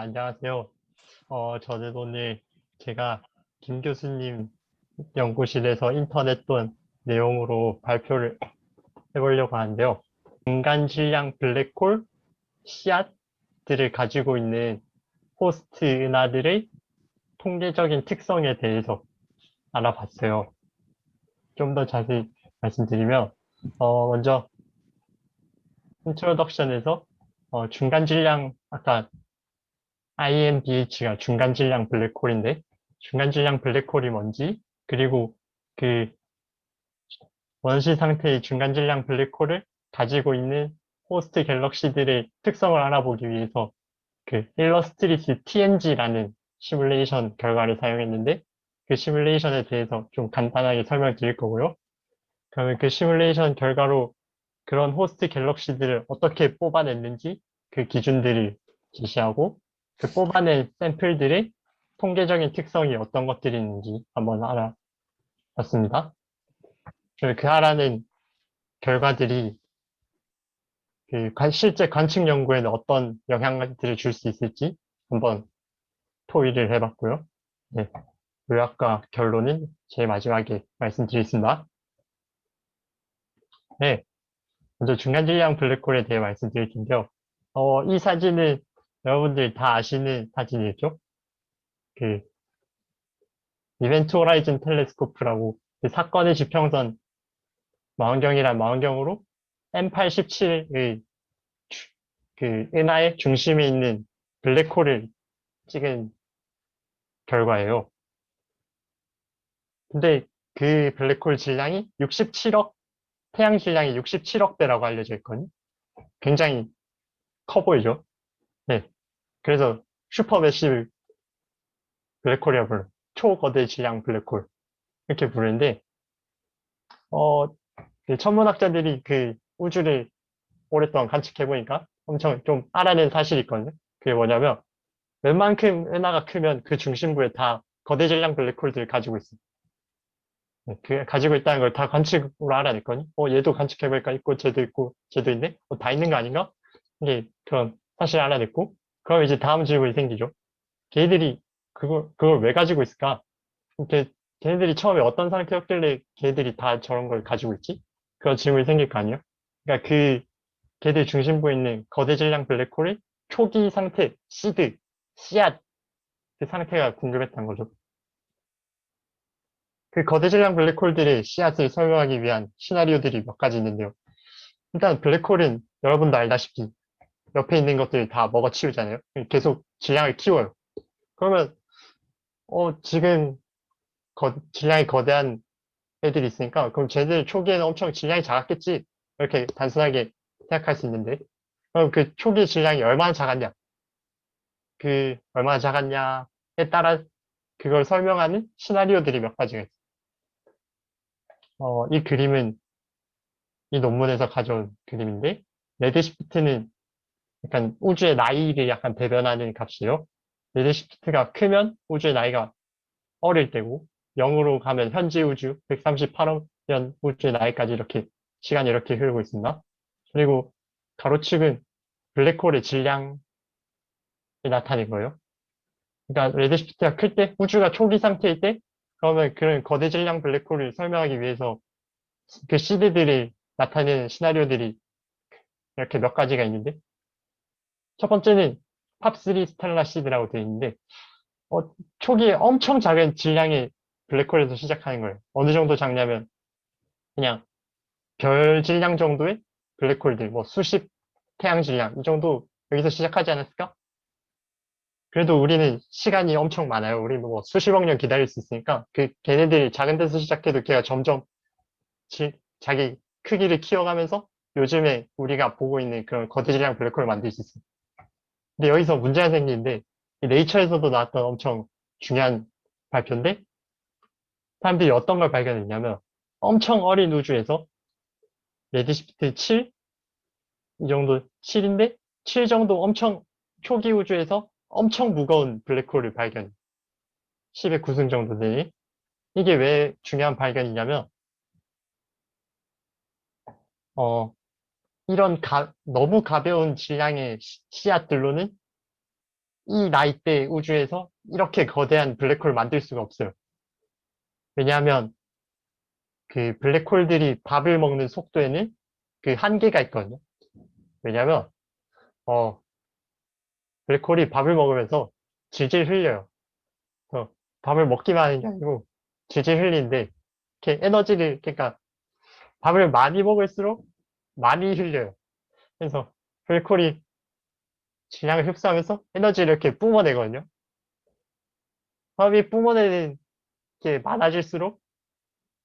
안녕하세요. 저는 오늘 제가 김 교수님 연구실에서 인턴했던 내용으로 발표를 해보려고 하는데요. 중간 질량 블랙홀 씨앗들을 가지고 있는 호스트 은하들의 통계적인 특성에 대해서 알아봤어요. 좀 더 자세히 말씀드리면, 먼저 인트로덕션에서 중간 질량, 아까 IMBH가 중간 질량 블랙홀인데, 중간 질량 블랙홀이 뭔지, 그리고 그 원시 상태의 중간 질량 블랙홀을 가지고 있는 호스트 갤럭시들의 특성을 알아보기 위해서 그 일러스트리스 TNG라는 시뮬레이션 결과를 사용했는데, 그 시뮬레이션에 대해서 좀 간단하게 설명드릴 거고요. 그러면 그 시뮬레이션 결과로 그런 호스트 갤럭시들을 어떻게 뽑아냈는지 그 기준들을 제시하고 그 뽑아낸 샘플들의 통계적인 특성이 어떤 것들이 있는지 한번 알아봤습니다. 그 알아낸 결과들이 실제 관측 연구에는 어떤 영향들을 줄 수 있을지 한번 토의를 해봤고요. 네, 요약과 결론은 제일 마지막에 말씀드리겠습니다. 네, 먼저 중간 질량 블랙홀에 대해 말씀드릴 텐데요. 이 사진은 여러분들 다 아시는 사진이겠죠? 그 이벤트 호라이즌 텔레스코프라고 그 사건의 지평선 망원경이란 망원경으로 M817의 그 은하의 중심에 있는 블랙홀을 찍은 결과예요. 근데 그 블랙홀 질량이 67억, 태양 질량이 67억 배라고 알려져 있거든요. 굉장히 커 보이죠? 네. 그래서 슈퍼매시브 블랙홀이라고 불러요. 초거대 질량 블랙홀. 이렇게 부르는데, 어, 그 천문학자들이 그 우주를 오랫동안 관측해보니까 엄청 좀 알아낸 사실이 있거든요. 그게 뭐냐면, 웬만큼 은하가 크면 그 중심부에 다 거대 질량 블랙홀들을 가지고 있어요. 네, 그 가지고 있다는 걸 다 관측으로 알아냈거든요. 얘도 관측해보니까 있고, 쟤도 있고, 쟤도 있네? 다 있는 거 아닌가? 이게 그런 사실 알아냈고, 그럼 이제 다음 질문이 생기죠. 걔들이 그걸 왜 가지고 있을까? 걔, 걔네들이 처음에 어떤 상태였길래 걔들이 다 저런 걸 가지고 있지? 그런 질문이 생길 거 아니에요? 그러니까 걔들 중심부에 있는 거대 질량 블랙홀의 초기 상태, 시드, 씨앗, 그 상태가 궁금했던 거죠. 그 거대 질량 블랙홀들의 씨앗을 설명하기 위한 시나리오들이 몇 가지 있는데요. 일단 블랙홀은 여러분도 알다시피 옆에 있는 것들 다 먹어치우잖아요. 계속 질량을 키워요. 그러면 지금 질량이 거대한 애들이 있으니까 그럼 쟤들 초기에는 엄청 질량이 작았겠지. 이렇게 단순하게 생각할 수 있는데 그럼 그 초기 질량이 얼마나 작았냐? 그 얼마나 작았냐에 따라 그걸 설명하는 시나리오들이 몇 가지가 있어요. 이 그림은 이 논문에서 가져온 그림인데 레드시프트는 약간 우주의 나이를 약간 대변하는 값이에요. 레드시프트가 크면 우주의 나이가 어릴 때고 0으로 가면 현재 우주 138억 년 우주의 나이까지 이렇게 시간이 이렇게 흐르고 있습니다. 그리고 가로축은 블랙홀의 질량을 나타낸 거예요. 그러니까 레드시프트가 클 때, 우주가 초기 상태일 때, 그러면 그런 거대 질량 블랙홀을 설명하기 위해서 그 시드들이 나타내는 시나리오들이 이렇게 몇 가지가 있는데, 첫 번째는 팝3 스텔라 시드라고 되어 있는데, 어, 초기에 엄청 작은 질량의 블랙홀에서 시작하는 거예요. 어느 정도 작냐면, 그냥 별 질량 정도의 블랙홀들, 뭐 수십 태양 질량, 이 정도 여기서 시작하지 않았을까? 그래도 우리는 시간이 엄청 많아요. 우리는 뭐 수십억 년 기다릴 수 있으니까 걔네들이 작은 데서 시작해도 걔가 점점 자기 크기를 키워가면서 요즘에 우리가 보고 있는 그런 거대질량 블랙홀을 만들 수 있어요. 근데 여기서 문제가 생기는데 이 네이처에서도 나왔던 엄청 중요한 발표인데 사람들이 어떤 걸 발견했냐면 엄청 어린 우주에서 레드시프트 7? 이 정도 7인데 7 정도 엄청 초기 우주에서 엄청 무거운 블랙홀을 발견. 10의 9승 정도 되니 이게 왜 중요한 발견이냐면, 어, 이런 너무 가벼운 질량의 씨앗들로는 이 나이 대 우주에서 이렇게 거대한 블랙홀을 만들 수가 없어요. 왜냐하면 그 블랙홀들이 밥을 먹는 속도에는 그 한계가 있거든요. 왜냐하면 어, 블랙홀이 밥을 먹으면서 질질 흘려요. 그래서 밥을 먹기만 하는 게 아니고 질질 흘리는데 이렇게 에너지를 그러니까 밥을 많이 먹을수록 많이 흘려요. 그래서 블랙홀이 질량을 흡수하면서 에너지를 이렇게 뿜어내거든요. 밥이 뿜어내는 게 많아질수록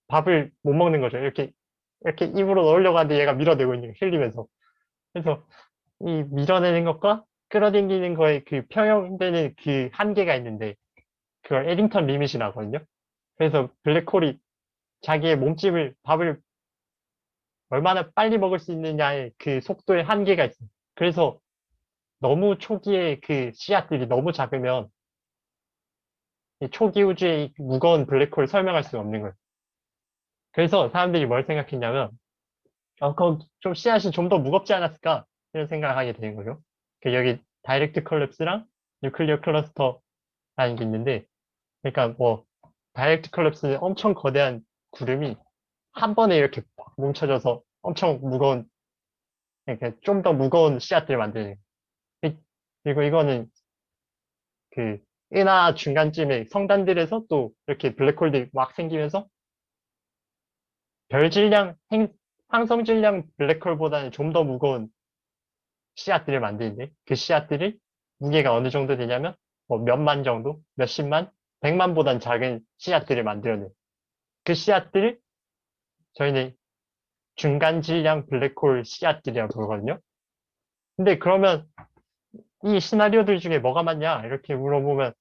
밥을 못 먹는 거죠. 이렇게 입으로 넣으려고 하는데 얘가 밀어내고 있는 거 흘리면서. 그래서 이 밀어내는 것과 끌어당기는 거에 그 평형되는 그 한계가 있는데 그걸 에딩턴 리밋이라거든요. 그래서 블랙홀이 자기의 몸집을 밥을 얼마나 빨리 먹을 수 있느냐의 그 속도의 한계가 있어요. 그래서 너무 초기에 그 씨앗들이 너무 작으면 이 초기 우주의 이 무거운 블랙홀을 설명할 수가 없는 거예요. 그래서 사람들이 뭘 생각했냐면 좀 씨앗이 좀 더 무겁지 않았을까? 이런 생각을 하게 되는 거죠. 그 여기 다이렉트 컬랩스랑 뉴클리어 클러스터라는 게 있는데, 그러니까 뭐 다이렉트 컬랩스는 엄청 거대한 구름이 한 번에 이렇게 팍 뭉쳐져서 엄청 무거운, 이렇게 좀 더 무거운 씨앗들을 만드는. 그리고 이거는 그 은하 중간쯤에 성단들에서 또 이렇게 블랙홀들이 막 생기면서 별 질량, 항성 질량 블랙홀보다는 좀 더 무거운 씨앗들을 만드는데 그 씨앗들이 무게가 어느 정도 되냐면 뭐 몇만 정도, 몇십만, 백만보단 작은 씨앗들을 만들어내요. 그 씨앗들을 저희는 중간 질량 블랙홀 씨앗들이라고 부르거든요. 근데 그러면 이 시나리오들 중에 뭐가 맞냐? 이렇게 물어보면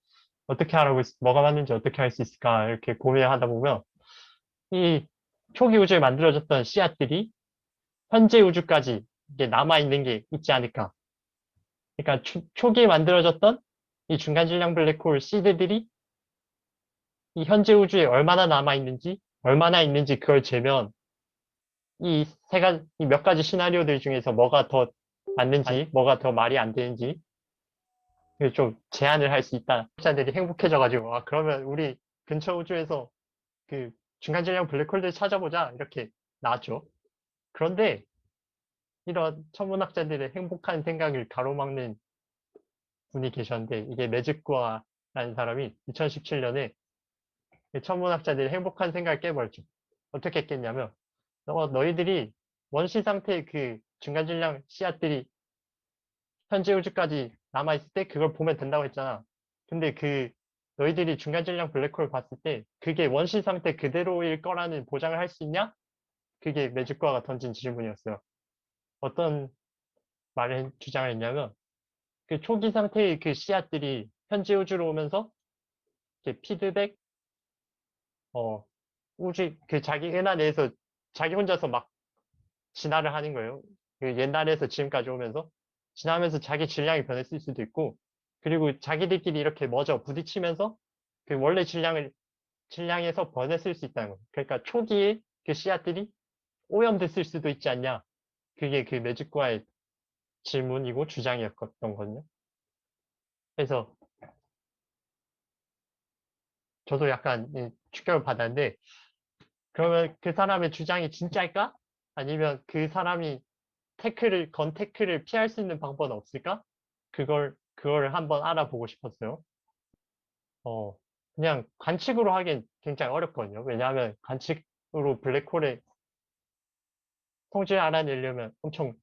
뭐가 맞는지 어떻게 할 수 있을까? 이렇게 고민을 하다 보면 이 초기 우주에 만들어졌던 씨앗들이 현재 우주까지 이게 남아있는 게 있지 않을까? 그러니까 초기에 만들어졌던 이 중간 질량 블랙홀 시드들이 이 현재 우주에 얼마나 남아있는지, 얼마나 있는지 그걸 재면 이 몇 가지 시나리오들 중에서 뭐가 더 맞는지, 뭐가 더 말이 안 되는지 이걸 좀 제한을 할 수 있다. 학자들이 행복해져가지고, 아, 그러면 우리 근처 우주에서 그 중간 질량 블랙홀들 찾아보자. 이렇게 나왔죠. 그런데 이런 천문학자들의 행복한 생각을 가로막는 분이 계셨는데, 이게 매직구아라는 사람이 2017년에 천문학자들이 행복한 생각을 깨버렸죠. 어떻게 깼냐면, 너희들이 원시 상태의 그 중간 질량 씨앗들이 현재 우주까지 남아있을 때 그걸 보면 된다고 했잖아. 근데 너희들이 중간 질량 블랙홀 봤을 때 그게 원시 상태 그대로일 거라는 보장을 할 수 있냐? 그게 매직과가 던진 질문이었어요. 어떤 주장을 했냐면 그 초기 상태의 그 씨앗들이 현재 우주로 오면서 이렇게 피드백, 어, 자기 은하 내에서 자기 혼자서 막 진화를 하는 거예요. 그 옛날에서 지금까지 오면서 진화하면서 자기 질량이 변했을 수도 있고, 그리고 자기들끼리 이렇게 부딪히면서 그 원래 질량에서 변했을 수 있다는 거예요. 그러니까 초기에 그 씨앗들이 오염됐을 수도 있지 않냐. 그게 그 매직과의 질문이고 주장이었던 거거든요. 그래서 저도 약간 충격을 받았는데, 그러면 그 사람의 주장이 진짜일까? 아니면 그 사람이 건태클을 피할 수 있는 방법은 없을까? 그걸 한번 알아보고 싶었어요. 어, 그냥 관측으로 하기엔 굉장히 어렵거든요. 왜냐하면 관측으로 블랙홀의 성질을 알아내려면 엄청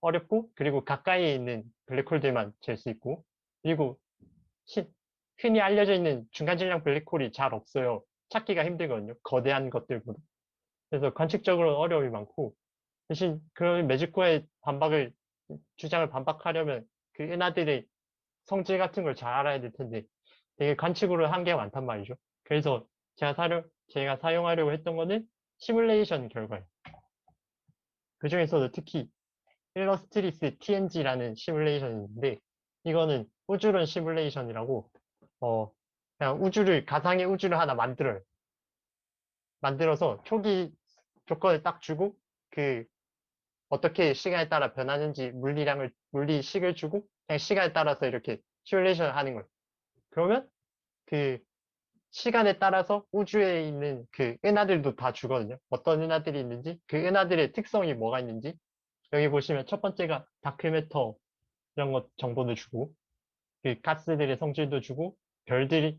어렵고, 그리고 가까이에 있는 블랙홀들만 잴 수 있고, 그리고 시- 흔히 알려져 있는 중간 질량 블랙홀이 잘 없어요. 찾기가 힘들거든요. 거대한 것들보다. 그래서 관측적으로 어려움이 많고, 대신 그런 매직코의 주장을 반박하려면 그 은하들의 성질 같은 걸 잘 알아야 될 텐데 되게 관측으로 한계가 많단 말이죠. 그래서 제가 사용하려고 했던 거는 시뮬레이션 결과예요. 그 중에서도 특히 일러스트리스 TNG라는 시뮬레이션이 있는데 이거는 우주론 시뮬레이션이라고 어 그냥 가상의 우주를 하나 만들어서 초기 조건을 딱 주고 그 어떻게 시간에 따라 변하는지 물리식을 주고 그냥 시간에 따라서 이렇게 시뮬레이션 하는 거예요. 그러면 그 시간에 따라서 우주에 있는 그 은하들도 다 주거든요. 어떤 은하들이 있는지, 그 은하들의 특성이 뭐가 있는지. 여기 보시면 첫 번째가 다크매터 이런 것 정보도 주고, 그 가스들의 성질도 주고, 별들,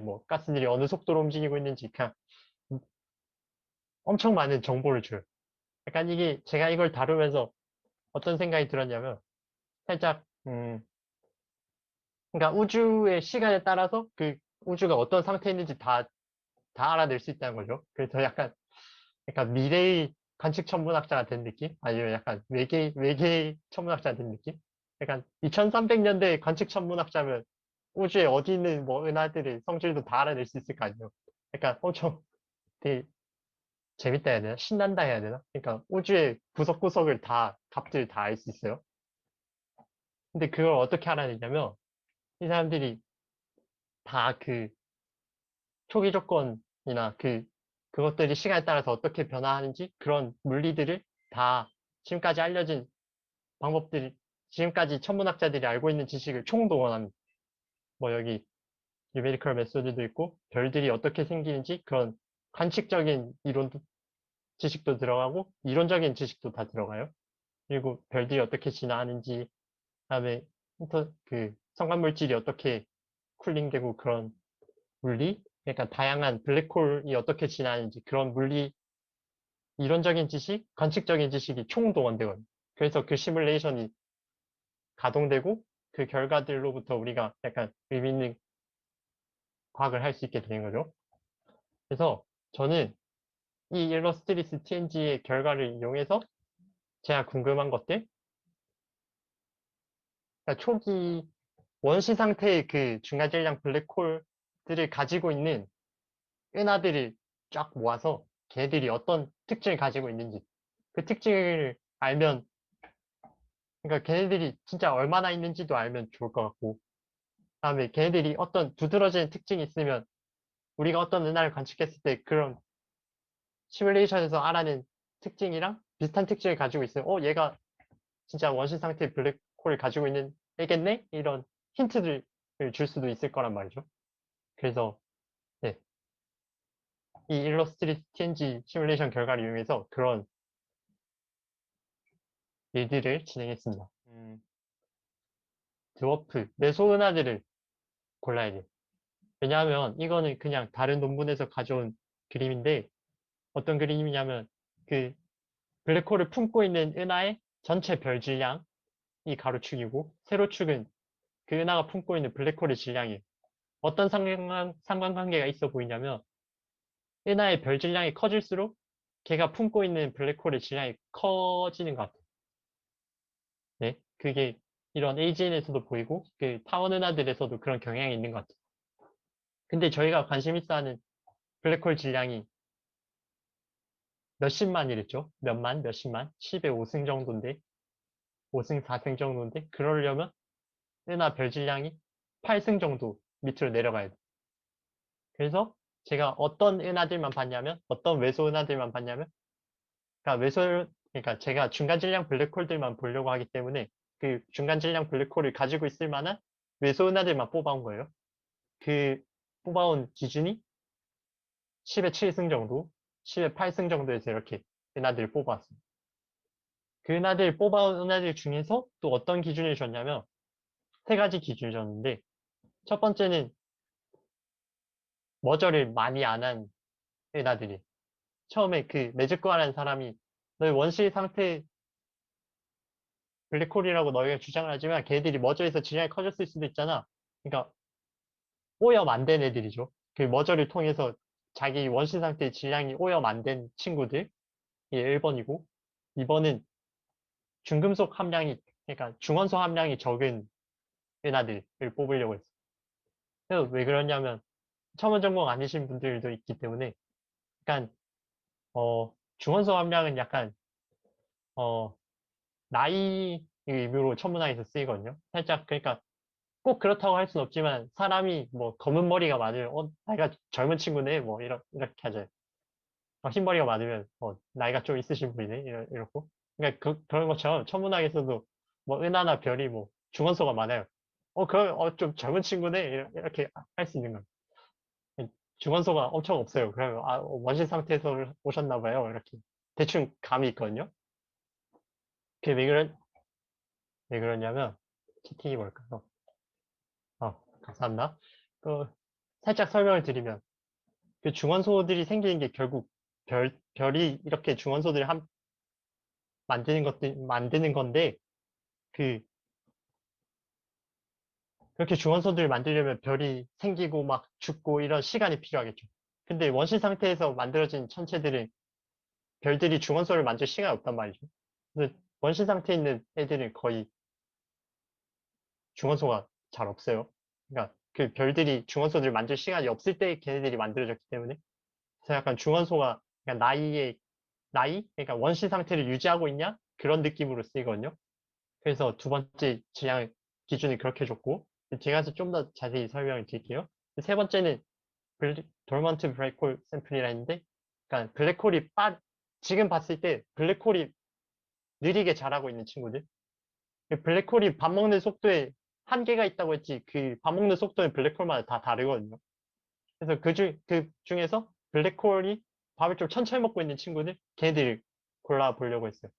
뭐, 가스들이 어느 속도로 움직이고 있는지, 그냥 엄청 많은 정보를 줘요. 약간 이게 제가 이걸 다루면서 어떤 생각이 들었냐면, 살짝, 그러니까 우주의 시간에 따라서 그 우주가 어떤 상태에 있는지 다 알아낼 수 있다는 거죠. 그래서 약간 미래의 관측 천문학자가 된 느낌? 아니면 약간 외계의 천문학자가 된 느낌? 약간 2300년대 관측 천문학자면 우주에 어디 있는 뭐 은하들의 성질도 다 알아낼 수 있을 거 아니에요. 약간 엄청 되게 재밌다 해야 되나? 신난다 해야 되나? 그러니까 우주의 구석구석을 값들 다 알 수 있어요. 근데 그걸 어떻게 알아내냐면 이 사람들이 다 그 초기 조건이나 그것들이 시간에 따라서 어떻게 변화하는지 그런 물리들을 다 지금까지 알려진 방법들이, 지금까지 천문학자들이 알고 있는 지식을 총동원합니다. 뭐 여기 뉴메리컬 메소드도 있고, 별들이 어떻게 생기는지 그런 관측적인 지식도 들어가고, 이론적인 지식도 다 들어가요. 그리고 별들이 어떻게 진화하는지, 그다음에 성간물질이 어떻게 쿨링되고 그런 물리, 그러니까 다양한 블랙홀이 어떻게 진화하는지 그런 물리, 이론적인 지식, 관측적인 지식이 총동원되거든요. 그래서 그 시뮬레이션이 가동되고 그 결과들로부터 우리가 약간 의미 있는 과학을 할 수 있게 되는 거죠. 그래서 저는 이 일러스트리스 TNG의 결과를 이용해서 제가 궁금한 것들, 그러니까 초기 원시 상태의 그 중간질량 블랙홀들을 가지고 있는 은하들을 쫙 모아서 걔들이 어떤 특징을 가지고 있는지 그 특징을 알면, 그러니까 걔네들이 진짜 얼마나 있는지도 알면 좋을 것 같고, 그다음에 걔네들이 어떤 두드러지는 특징이 있으면 우리가 어떤 은하를 관측했을 때 그런 시뮬레이션에서 알아낸 특징이랑 비슷한 특징을 가지고 있어요. 얘가 진짜 원시 상태의 블랙홀을 가지고 있는 애겠네? 이런 힌트를 줄 수도 있을 거란 말이죠. 그래서 네, 이 일러스트리트 TNG 시뮬레이션 결과를 이용해서 그런 일들을 진행했습니다. 드워프, 메소은하들을 골라야 돼요. 왜냐하면 이거는 그냥 다른 논문에서 가져온 그림인데 어떤 그림이냐면 그 블랙홀을 품고 있는 은하의 전체 별 질량이 가로축이고 세로축은 그 은하가 품고 있는 블랙홀의 질량이에요. 어떤 상관관계가 있어 보이냐면 은하의 별 질량이 커질수록 걔가 품고 있는 블랙홀의 질량이 커지는 것 같아요. 네, 그게 이런 AGN에서도 보이고 그 타원 은하들에서도 그런 경향이 있는 것 같아요. 근데 저희가 관심 있어 하는 블랙홀 질량이 몇십만이랬죠? 몇십만? 10의 5승 정도인데, 5승, 4승 정도인데, 그러려면 은하 별 질량이 8승 정도 밑으로 내려가야 돼. 그래서 제가 어떤 은하들만 봤냐면, 어떤 외소 은하들만 봤냐면, 그러니까 제가 중간 질량 블랙홀들만 보려고 하기 때문에 그 중간 질량 블랙홀을 가지고 있을 만한 외소 은하들만 뽑아온 거예요. 그 뽑아온 기준이 10의 7승 정도, 10의 8승 정도에서 이렇게 은하들을 뽑아왔어요. 그 은하들 뽑아온 은하들 중에서 또 어떤 기준을 줬냐면 세 가지 기준을 줬는데 첫 번째는 머저를 많이 안 한 은하들이 처음에 그 메즈코아라는 사람이 너희 원시 상태 블랙홀이라고 너희가 주장을 하지만 걔들이 머저에서 질량이 커졌을 수도 있잖아. 그러니까 오염 안 된 애들이죠. 그 머저를 통해서 자기 원시 상태의 질량이 오염 안 된 친구들. 이게 1번이고 2번은 중금속 함량이, 그러니까 중원소 함량이 적은 은하들을 뽑으려고 했어. 그래서 왜 그러냐면 첨언 전공 아니신 분들도 있기 때문에 약간 중원소 함량은 약간 어 나이 의미로 천문학에서 쓰이거든요. 살짝 그러니까 꼭 그렇다고 할 수는 없지만 사람이 뭐 검은 머리가 많으면 나이가 젊은 친구네 뭐 이렇게 하죠. 흰 머리가 많으면 나이가 좀 있으신 분이네 이렇고 그러니까 그런 것처럼 천문학에서도 뭐 은하나 별이 뭐 중원소가 많아요. 좀 젊은 친구네? 이렇게 할 수 있는 거예요. 중원소가 엄청 없어요. 그러면, 원시 상태에서 오셨나 봐요. 이렇게. 대충 감이 있거든요. 그게 왜 그러냐면, 채팅이 뭘까요? 감사합니다. 그, 살짝 설명을 드리면, 그 중원소들이 생기는 게 결국 별이 이렇게 중원소들을 만드는 건데, 그, 그렇게 중원소들을 만들려면 별이 생기고 막 죽고 이런 시간이 필요하겠죠. 근데 원시 상태에서 만들어진 천체들은 별들이 중원소를 만들 시간이 없단 말이죠. 근데 원시 상태에 있는 애들은 거의 중원소가 잘 없어요. 그러니까 그 별들이 중원소들을 만들 시간이 없을 때 걔네들이 만들어졌기 때문에 그래서 약간 중원소가 그러니까 나이? 그러니까 원시 상태를 유지하고 있냐? 그런 느낌으로 쓰이거든요. 그래서 두 번째 지향 기준이 그렇게 줬고 제가 좀 더 자세히 설명을 드릴게요. 세 번째는 돌먼트 블랙홀 샘플이라 했는데 그러니까 지금 봤을 때 블랙홀이 느리게 자라고 있는 친구들 블랙홀이 밥 먹는 속도에 한계가 있다고 했지 그 밥 먹는 속도는 블랙홀마다 다 다르거든요. 그래서 그 중에서 블랙홀이 밥을 좀 천천히 먹고 있는 친구들 걔네들 골라보려고 했어요.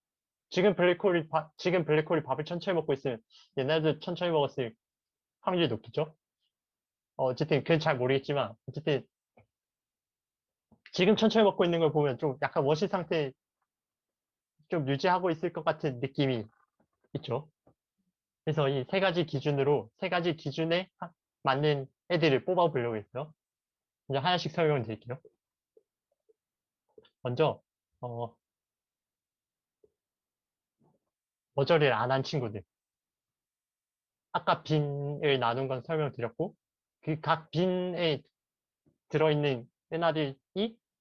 지금 블랙홀이 밥을 천천히 먹고 있으면 옛날에도 천천히 먹었을 확률이 높겠죠? 어쨌든 그건 잘 모르겠지만 어쨌든 지금 천천히 먹고 있는 걸 보면 좀 약간 원시 상태 좀 유지하고 있을 것 같은 느낌이 있죠. 그래서 이 세 가지 기준에 맞는 애들을 뽑아보려고 했어요. 이제 하나씩 설명을 드릴게요. 먼저, 어, 머저리를 안 한 친구들. 아까 빈을 나눈 건 설명드렸고, 그 각 빈에 들어있는 은하들이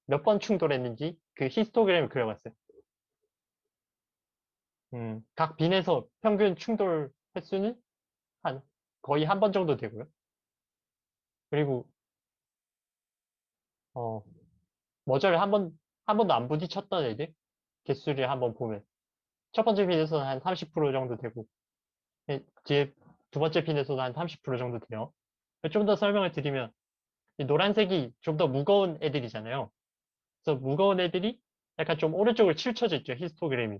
몇 번 충돌했는지 그 히스토그램을 그려봤어요. 각 빈에서 평균 충돌 횟수는 한 거의 한 번 정도 되고요. 그리고 어, 머저를 한 번도 안 부딪혔던 애들 개수를 한번 보면 첫 번째 빈에서는 한 30% 정도 되고 뒤에 두 번째 빈에서도 한 30% 정도 돼요. 좀 더 설명을 드리면 이 노란색이 좀 더 무거운 애들이잖아요. 그래서 무거운 애들이 약간 좀 오른쪽으로 치우쳐져 있죠. 히스토그램이.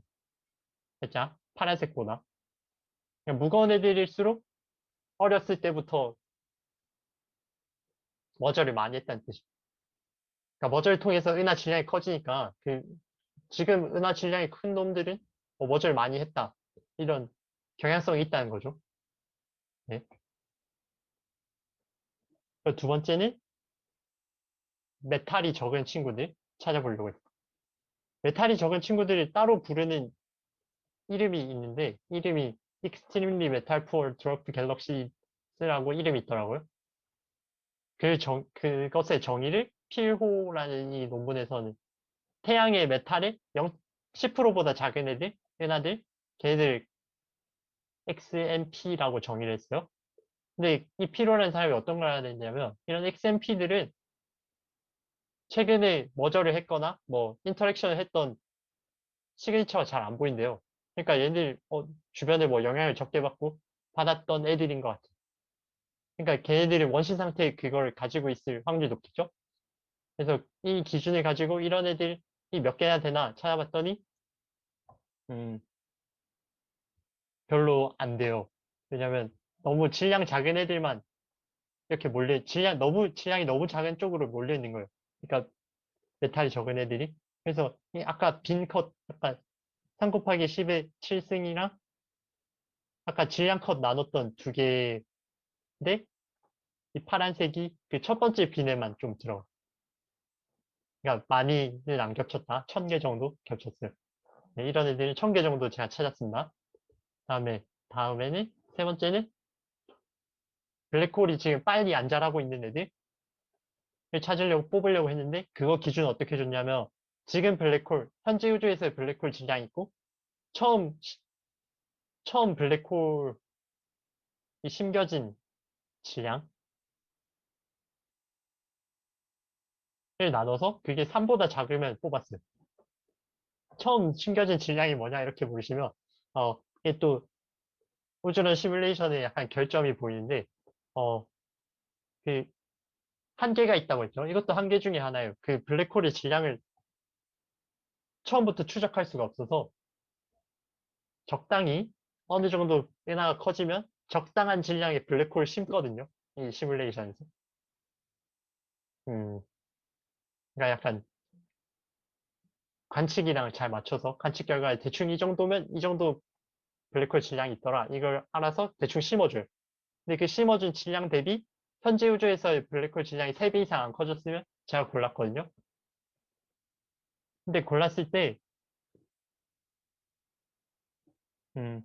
살짝 파란색보다. 그냥 무거운 애들일수록 어렸을 때부터 머저를 많이 했다는 뜻이죠. 그러니까 머저를 통해서 은하 질량이 커지니까 지금 은하 질량이 큰 놈들은 머저를 많이 했다. 이런 경향성이 있다는 거죠. 네. 그리고 두 번째는 메탈이 적은 친구들 찾아보려고 했어요. 메탈이 적은 친구들을 따로 부르는 이름이 있는데 이름이 Extremely Metal Poor Dwarf Galaxies라고 이름이 있더라고요. 그것의 정의를 필호라는 이 논문에서는 태양의 메탈의 10%보다 작은 은하들, 걔네들 XMP라고 정의를 했어요. 근데 이 필호라는 사람이 어떤 걸 알아야 되냐면 이런 XMP들은 최근에 머저를 했거나 뭐 인터랙션을 했던 시그니처가 잘 안 보인대요. 그러니까 얘들 주변에 뭐 영향을 적게 받았던 애들인 것 같아요. 그러니까 걔네들이 원시 상태에 그걸 가지고 있을 확률이 높겠죠? 그래서 이 기준을 가지고 이런 애들이 몇 개나 되나 찾아봤더니 음, 별로 안 돼요. 왜냐면 너무 질량 작은 애들만 이렇게 질량이 너무 작은 쪽으로 몰려 있는 거예요. 그러니까 메탈이 적은 애들이. 그래서 아까 빈 컷, 아까 3 곱하기 10의 7승이랑 아까 질량 컷 나눴던 두 개인데 이 파란색이 그 첫 번째 빈에만 좀 들어가. 그러니까 많이는 안 겹쳤다. 1000개 정도 겹쳤어요. 네, 이런 애들은 1000개 정도 제가 찾았습니다. 다음에는 세 번째는 블랙홀이 지금 빨리 안 자라고 있는 애들을 뽑으려고 했는데 그거 기준 어떻게 줬냐면 지금 현재 우주에서의 블랙홀 질량이 있고 처음 처음 블랙홀이 심겨진 질량을 나눠서 그게 3보다 작으면 뽑았어요. 처음 숨겨진 질량이 뭐냐 이렇게 물으시면 이게 또 우주론 시뮬레이션의 약간 결점이 보이는데 어, 그 한계가 있다고 했죠. 이것도 한계 중에 하나예요. 그 블랙홀의 질량을 처음부터 추적할 수가 없어서 적당히 어느 정도 은하가 커지면 적당한 질량의 블랙홀을 심거든요. 이 시뮬레이션에서. 음, 그러니까 약간 관측이랑 잘 맞춰서 관측 결과에 대충 이 정도면 이 정도 블랙홀 질량이 있더라. 이걸 알아서 대충 심어줘요. 근데 그 심어준 질량 대비 현재 우주에서의 블랙홀 질량이 3배 이상 안 커졌으면 제가 골랐거든요. 근데 골랐을 때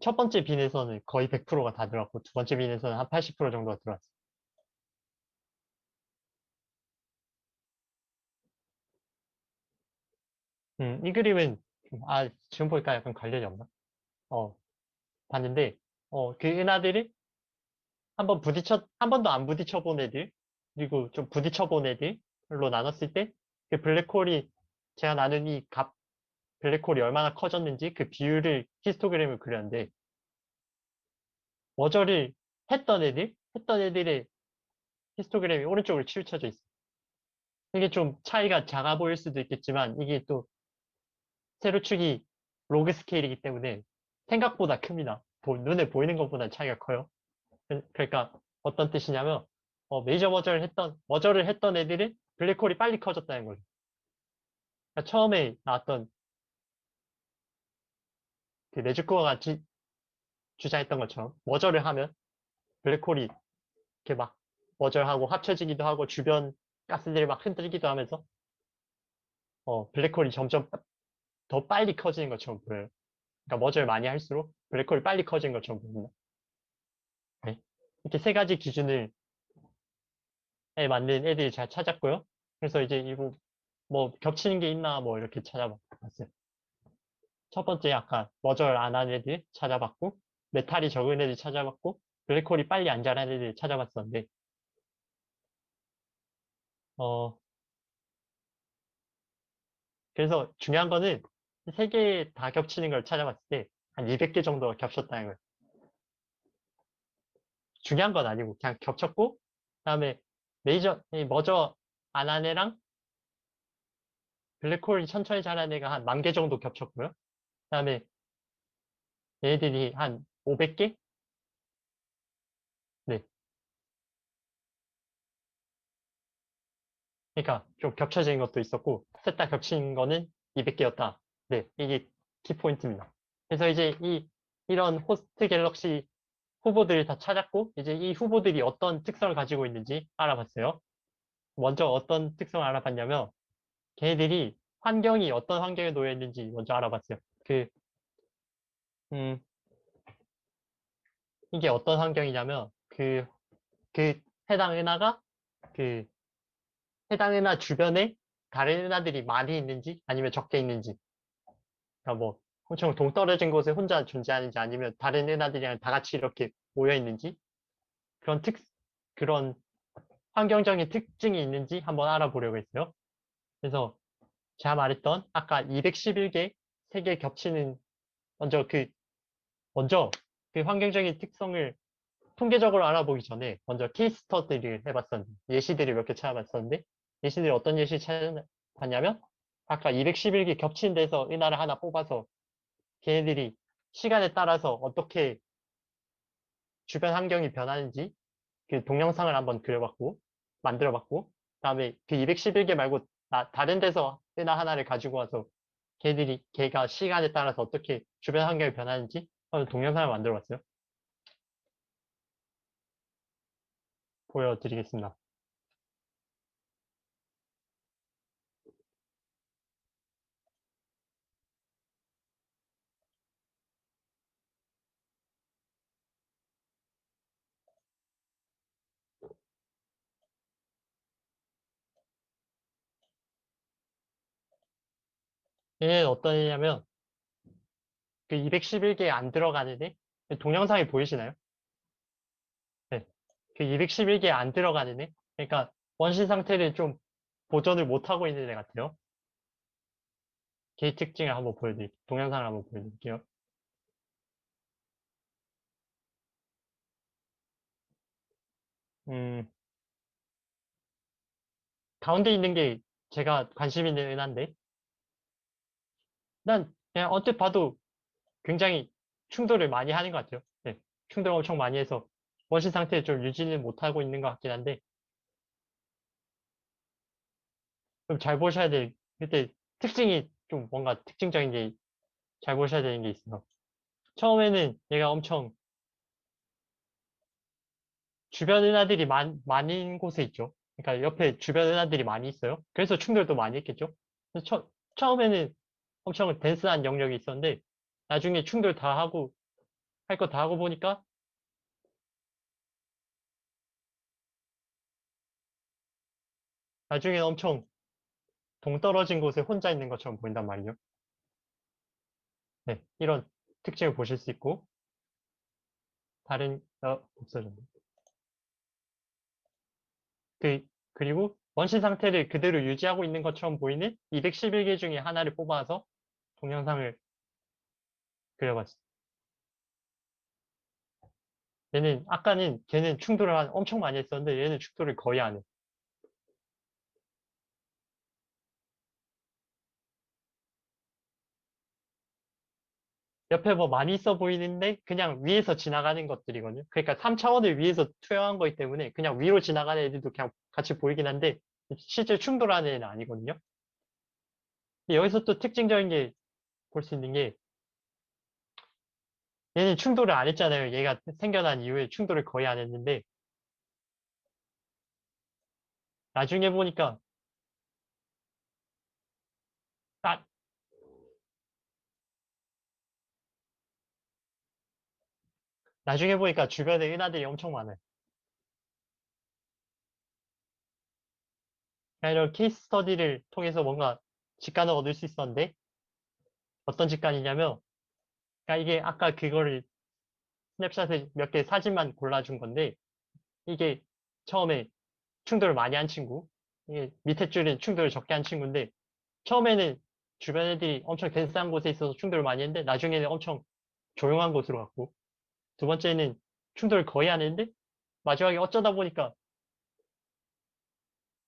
첫 번째 빈에서는 거의 100%가 다 들어갔고 두 번째 빈에서는 한 80% 정도가 들어갔어요. 이 그림은 지금 보니까 약간 관련이 없나? 어, 봤는데 그 은하들이 한 번도 안 부딪혀 본 애들, 그리고 좀 부딪혀 본 애들로 나눴을 때, 그 블랙홀이, 제가 나눈 블랙홀이 얼마나 커졌는지 그 비율을 히스토그램을 그렸는데, 머저를 했던 애들의 히스토그램이 오른쪽으로 치우쳐져 있어요. 이게 좀 차이가 작아 보일 수도 있겠지만, 이게 또 세로축이 로그 스케일이기 때문에 생각보다 큽니다. 눈에 보이는 것보다 차이가 커요. 그러니까 어떤 뜻이냐면 메이저 머저를 했던 애들은 블랙홀이 빨리 커졌다는 거죠. 그러니까 처음에 나왔던 그 네즈코어가 주장했던 것처럼 머저를 하면 블랙홀이 이렇게 막 머저하고 합쳐지기도 하고 주변 가스들이 막 흔들기도 하면서 블랙홀이 점점 더 빨리 커지는 것처럼 보여요. 그러니까 머저를 많이 할수록 블랙홀이 빨리 커지는 것처럼 보입니다. 네. 이렇게 세 가지 기준을 에 맞는 애들이 잘 찾았고요. 그래서 이제 이거 뭐 겹치는 게 있나 뭐 이렇게 찾아봤어요. 첫 번째 아까 머절 안 한 애들 찾아봤고 메탈이 적은 애들 찾아봤고 블랙홀이 빨리 안 자란 애들 찾아봤었는데 어 그래서 중요한 거는 세 개 다 겹치는 걸 찾아봤을 때 한 200개 정도가 겹쳤다는 거예요. 중요한 건 아니고 그냥 겹쳤고 그다음에 이 머저 안 한 애랑 블랙홀이 천천히 자란 애가 한 10,000개 정도 겹쳤고요. 그다음에 얘들이 한 500개? 네. 그러니까 좀 겹쳐진 것도 있었고 셋 다 겹친 거는 200개였다. 네, 이게 키포인트입니다. 그래서 이제 이런 호스트 갤럭시 후보들을 다 찾았고 이제 이 후보들이 어떤 특성을 가지고 있는지 알아봤어요. 먼저 어떤 특성을 알아봤냐면 걔네들이 환경이 어떤 환경에 놓여 있는지 먼저 알아봤어요. 음, 이게 어떤 환경이냐면 그 해당 은하가 그 해당 은하 주변에 다른 은하들이 많이 있는지 아니면 적게 있는지 그러니까 뭐 엄청 동떨어진 곳에 혼자 존재하는지 아니면 다른 은하들이랑 다 같이 이렇게 모여 있는지 그런 그런 환경적인 특징이 있는지 한번 알아보려고 했어요. 그래서 제가 말했던 아까 211개, 3개 겹치는 먼저 먼저 그 환경적인 특성을 통계적으로 알아보기 전에 먼저 케이스 스터디를 해봤었는데 예시들을 몇 개 찾아봤었는데 예시들이 어떤 예시 찾아봤냐면 아까 211개 겹친 데서 은하를 하나 뽑아서 걔네들이 시간에 따라서 어떻게 주변 환경이 변하는지 그 동영상을 한번 만들어봤고, 그다음에 그 211개 말고 다른 데서 하나 하나를 가지고 와서 걔가 시간에 따라서 어떻게 주변 환경이 변하는지 동영상을 만들어봤어요. 보여드리겠습니다. 얘는 어떤 애냐면 그 211개에 안 들어가는 애, 동영상이 보이시나요? 네. 그 211개에 안 들어가는 애, 그러니까 원시 상태를 좀 보존을 못하고 있는 애 같아요. 개의 특징을 한번 보여드릴게요. 동영상을 한번 보여드릴게요. 음, 가운데 있는 게 제가 관심 있는 은하인데, 난 그냥 언뜻 봐도 굉장히 충돌을 많이 하는 것 같아요. 네, 충돌을 엄청 많이 해서 원시 상태를 좀 유지는 못하고 있는 것 같긴 한데, 좀 잘 보셔야 될, 그때 특징이 좀 뭔가 특징적인 게 잘 보셔야 되는 게 있어요. 처음에는 얘가 엄청 주변 은하들이 많은 곳에 있죠. 그러니까 옆에 주변 은하들이 많이 있어요. 그래서 충돌도 많이 했겠죠. 그래서 처음에는 엄청 덴스한 영역이 있었는데, 나중에 충돌 다 하고, 할 거 다 하고 보니까, 나중에 엄청 동떨어진 곳에 혼자 있는 것처럼 보인단 말이에요. 네, 이런 특징을 보실 수 있고, 없어졌네. 그리고 원시 상태를 그대로 유지하고 있는 것처럼 보이는 211개 중에 하나를 뽑아서 동영상을 그려봤어요. 아까는 걔는 충돌을 엄청 많이 했었는데, 얘는 충돌을 거의 안 해. 옆에 뭐 많이 있어 보이는데, 그냥 위에서 지나가는 것들이거든요. 그러니까 3차원을 위에서 투영한 거기 때문에, 그냥 위로 지나가는 애들도 그냥 같이 보이긴 한데, 실제 충돌하는 애는 아니거든요. 근데 여기서 또 특징적인 게 볼 수 있는 게, 얘는 충돌을 안 했잖아요. 얘가 생겨난 이후에 충돌을 거의 안 했는데, 나중에 보니까, 아, 나중에 보니까 주변에 은하들이 엄청 많아요. 그러니까 이런 케이스 스터디를 통해서 뭔가 직감을 얻을 수 있었는데, 어떤 직감이냐면, 그러니까 이게 아까 그거를 스냅샷에 몇 개 사진만 골라준 건데, 이게 처음에 충돌을 많이 한 친구, 이게 밑에 줄은 충돌을 적게 한 친구인데, 처음에는 주변 애들이 엄청 덴스한 곳에 있어서 충돌을 많이 했는데, 나중에는 엄청 조용한 곳으로 갔고, 두 번째는 충돌을 거의 안 했는데, 마지막에 어쩌다 보니까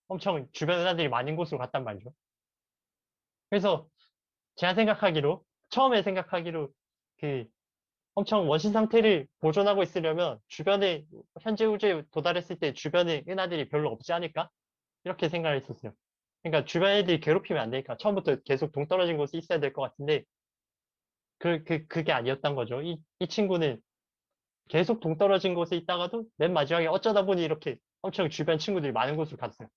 엄청 주변 애들이 많은 곳으로 갔단 말이죠. 그래서 제가 생각하기로, 처음에 생각하기로, 그, 엄청 원시 상태를 보존하고 있으려면 주변에, 현재 우주에 도달했을 때 주변에 은하들이 별로 없지 않을까? 이렇게 생각을 했었어요. 그러니까 주변 애들이 괴롭히면 안 되니까 처음부터 계속 동떨어진 곳에 있어야 될 것 같은데, 그게 아니었던 거죠. 이 친구는 계속 동떨어진 곳에 있다가도 맨 마지막에 어쩌다 보니 이렇게 엄청 주변 친구들이 많은 곳으로 갔어요.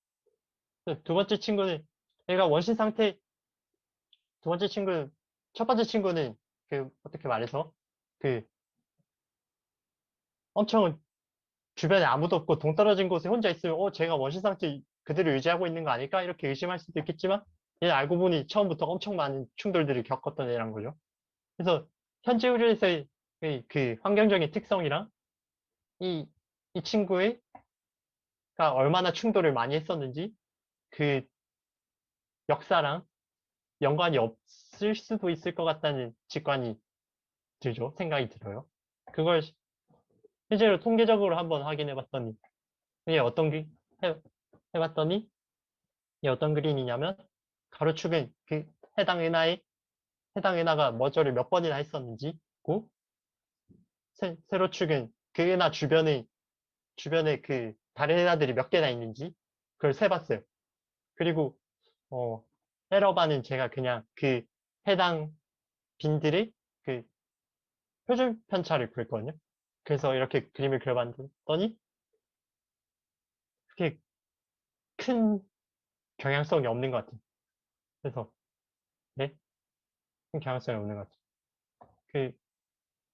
두 번째 친구는, 얘가 원시 상태, 두 번째 친구는, 첫 번째 친구는, 어떻게 말해서, 그, 엄청 주변에 아무도 없고 동떨어진 곳에 혼자 있으면, 제가 원시 상태 그대로 유지하고 있는 거 아닐까? 이렇게 의심할 수도 있겠지만, 얘는 알고 보니 처음부터 엄청 많은 충돌들을 겪었던 애란 거죠. 그래서, 현재 우주에서의 그 환경적인 특성이랑, 이, 이 친구가 얼마나 충돌을 많이 했었는지, 그 역사랑 연관이 없을 수도 있을 것 같다는 직관이 들죠. 생각이 들어요. 그걸 실제로 통계적으로 한번 확인해 봤더니, 이게 해, 해봤더니, 이게 어떤 그림이냐면, 가로축은 그 해당 은하가 머저를 몇 번이나 했었는지, 고, 세로축은 그 은하 주변에 그 다른 은하들이 몇 개나 있는지, 그걸 세봤어요. 그리고, 어, 에러바는 제가 그냥 그 해당 빈들의 그 표준 편차를 구했거든요. 그래서 이렇게 그림을 그려봤더니, 그렇게 큰 경향성이 없는 것 같아요. 그래서, 네, 큰 경향성이 없는 것 같아요. 그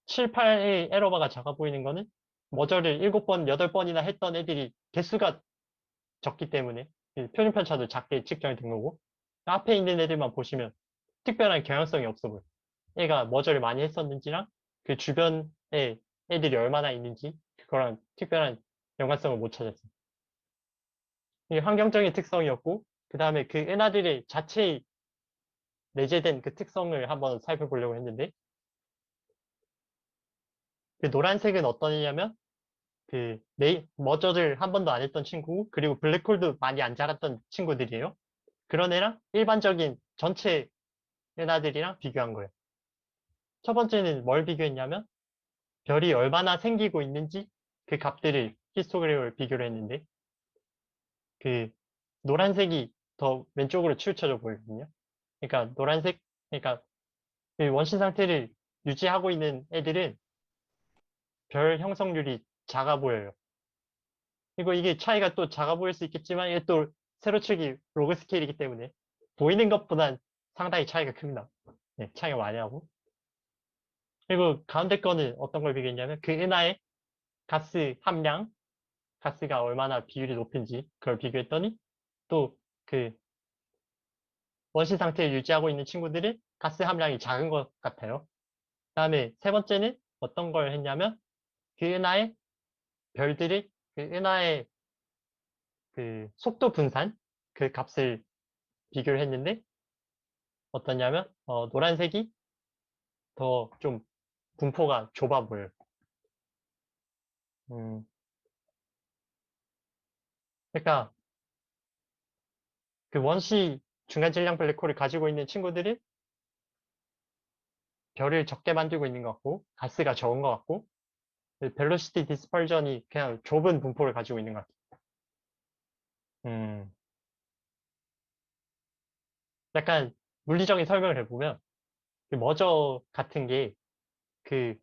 7, 8의 에러바가 작아 보이는 거는 머저를 7번, 8번이나 했던 애들이 개수가 적기 때문에 표준 편차도 작게 측정이 된 거고, 앞에 있는 애들만 보시면 특별한 경향성이 없어 보여요. 얘가 머저를 많이 했었는지랑 그 주변에 애들이 얼마나 있는지 그거랑 특별한 연관성을 못 찾았어요. 이게 환경적인 특성이었고, 그 다음에 그 은하들의 자체의 내재된 그 특성을 한번 살펴보려고 했는데, 그 노란색은 어떤 애냐면, 머저를 한 번도 안 했던 친구, 그리고 블랙홀도 많이 안 자랐던 친구들이에요. 그런 애랑 일반적인 전체 은하들이랑 비교한 거예요. 첫 번째는 뭘 비교했냐면, 별이 얼마나 생기고 있는지 그 값들을 히스토그램을 비교를 했는데, 그 노란색이 더 왼쪽으로 치우쳐져 보이거든요. 그러니까 노란색, 그러니까 그 원시 상태를 유지하고 있는 애들은 별 형성률이 작아 보여요. 그리고 이게 차이가 또 작아 보일 수 있겠지만 이게 또 세로축이 로그 스케일이기 때문에 보이는 것보단 상당히 차이가 큽니다. 네, 차이가 많이 나고. 그리고 가운데 거는 어떤 걸 비교했냐면 그 은하의 가스 함량, 가스가 얼마나 비율이 높은지 그걸 비교했더니 또 그 원시 상태를 유지하고 있는 친구들은 가스 함량이 작은 것 같아요. 그다음에 세 번째는 어떤 걸 했냐면 그 은하의 별들이 그 은하의 그 속도 분산 그 값을 비교를 했는데 어떠냐면 노란색이 더 좀 분포가 좁아 보여요. 음, 그러니까 그 원시 중간 질량 블랙홀을 가지고 있는 친구들은 별을 적게 만들고 있는 것 같고 가스가 적은 것 같고 벨로시티 디스펄전이 그냥 좁은 분포를 가지고 있는 것 같아요. 음, 약간 물리적인 설명을 해보면 그 머저 같은 게 그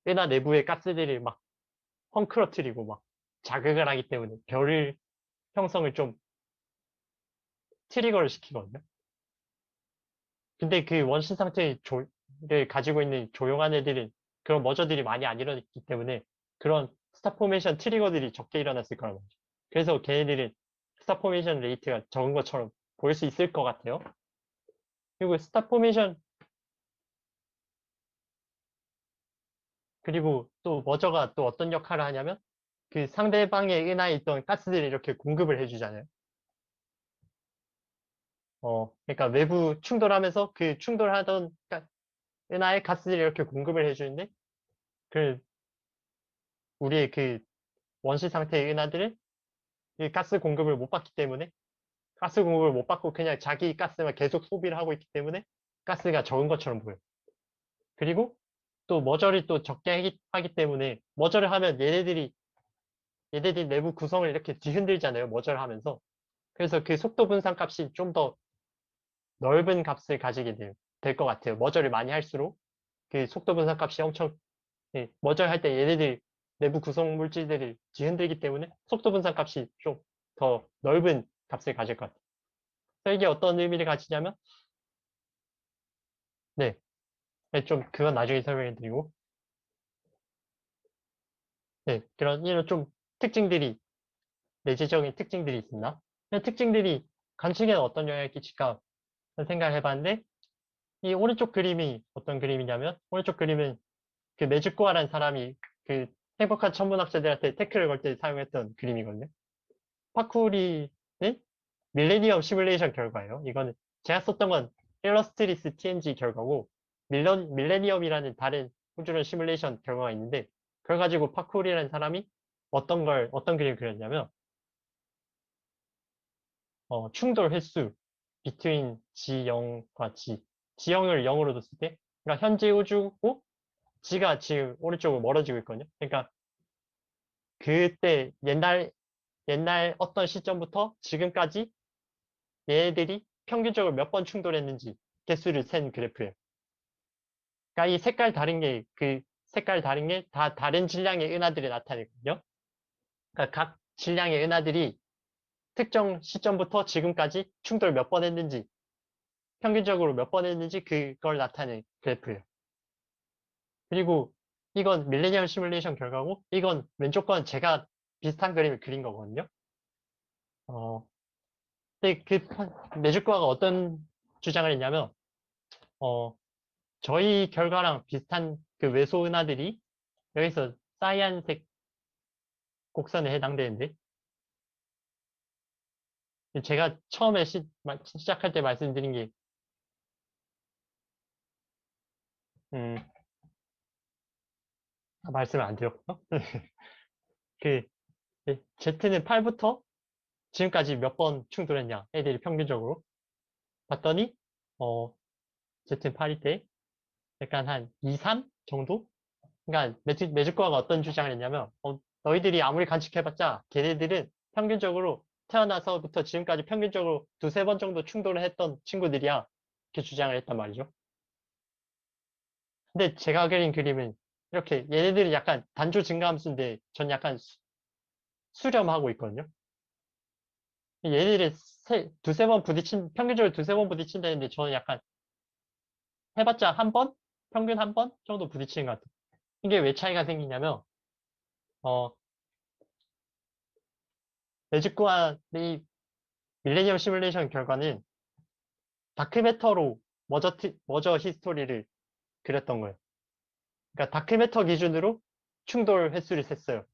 은하 내부의 가스들을 막 헝클어트리고 막 자극을 하기 때문에 별 형성을 좀 트리거를 시키거든요. 근데 그 원시 상태를 가지고 있는 조용한 애들은 그런 머저들이 많이 안 일어났기 때문에 그런 스타 포메이션 트리거들이 적게 일어났을 거란 말이죠. 그래서 걔네들은 스타 포메이션 레이트가 적은 것처럼 보일 수 있을 것 같아요. 그리고 스타 포메이션 그리고 또 머저가 또 어떤 역할을 하냐면 그 상대방의 은하에 있던 가스들을 이렇게 공급을 해주잖아요. 그러니까 외부 충돌하면서 그 충돌하던 은하에 가스들을 이렇게 공급을 해주는데 그 우리의 그 원시 상태의 은하들은 이 가스 공급을 못 받기 때문에 가스 공급을 못 받고 그냥 자기 가스만 계속 소비를 하고 있기 때문에 가스가 적은 것처럼 보여요. 그리고 또 머저를 또 적게 하기 때문에 머저를 하면 얘네들이 내부 구성을 이렇게 뒤흔들잖아요. 머저를 하면서. 그래서 그 속도 분산 값이 좀 더 넓은 값을 가지게 될 것 같아요. 머저를 많이 할수록 그 속도 분산 값이 엄청 머저를 할 때 얘네들 내부 구성 물질들이 뒤흔들기 때문에 속도 분산 값이 좀 더 넓은 값을 가질 것 같아요. 그래서 이게 어떤 의미를 가지냐면 네, 네, 좀 그건 나중에 설명해 드리고 네, 이런 좀 특징들이 내재적인 특징들이 있습니다. 이 특징들이 관측에는 어떤 영향을 끼칠까 생각을 해봤는데 이 오른쪽 그림이 어떤 그림이냐면 오른쪽 그림은 그 메즈코아라는 사람이 그 행복한 천문학자들한테 태클을 걸 때 사용했던 그림이거든요. 파쿠리는 밀레니엄 시뮬레이션 결과예요. 이거는 제가 썼던 건 일러스트리스 TNG 결과고 밀레니엄이라는 다른 우주론 시뮬레이션 결과가 있는데 그걸 가지고 파쿠리라는 사람이 어떤 그림을 그렸냐면 충돌 횟수 between G0과 G0을 0으로 뒀을 때 그러니까 현재 우주고 G가 지금 오른쪽으로 멀어지고 있거든요. 그러니까 그때 옛날 어떤 시점부터 지금까지 얘네들이 평균적으로 몇 번 충돌했는지 개수를 센 그래프예요. 그러니까 이 색깔 다른 게 다 다른 질량의 은하들이 나타내거든요. 그러니까 각 질량의 은하들이 특정 시점부터 지금까지 충돌 몇 번 했는지, 평균적으로 몇 번 했는지 그걸 나타낸 그래프예요. 그리고 이건 밀레니엄 시뮬레이션 결과고, 이건 왼쪽 건 제가 비슷한 그림을 그린 거거든요. 어, 근데 매주과가 어떤 주장을 했냐면, 어, 저희 결과랑 비슷한 그 외소 은하들이 여기서 사이안색 곡선에 해당되는데, 제가 처음에 시작할 때 말씀드린 게 음, 말씀을 안 드렸고요. 그, Z는 8부터 지금까지 몇 번 충돌했냐, 애들이 평균적으로. 봤더니, 어, Z는 8일 때, 약간 한 2, 3 정도? 그러니까 매직과가 어떤 주장을 했냐면, 너희들이 아무리 간직해봤자, 걔네들은 평균적으로 태어나서부터 지금까지 평균적으로 두세 번 정도 충돌을 했던 친구들이야. 이렇게 주장을 했단 말이죠. 근데 제가 그린 그림은 이렇게 얘네들이 약간 단조 증가함수인데 전 약간 수렴하고 있거든요. 얘네들이 두세 번 평균적으로 두세 번 부딪힌다는데 저는 약간 해봤자 한 번? 평균 한 번 정도 부딪히는 것 같아요. 이게 왜 차이가 생기냐면, 어, 매직과 이 밀레니엄 시뮬레이션 결과는 다크매터로 머저 히스토리를 그렸던 거예요. 그러니까 다크매터 기준으로 충돌 횟수를 셌어요.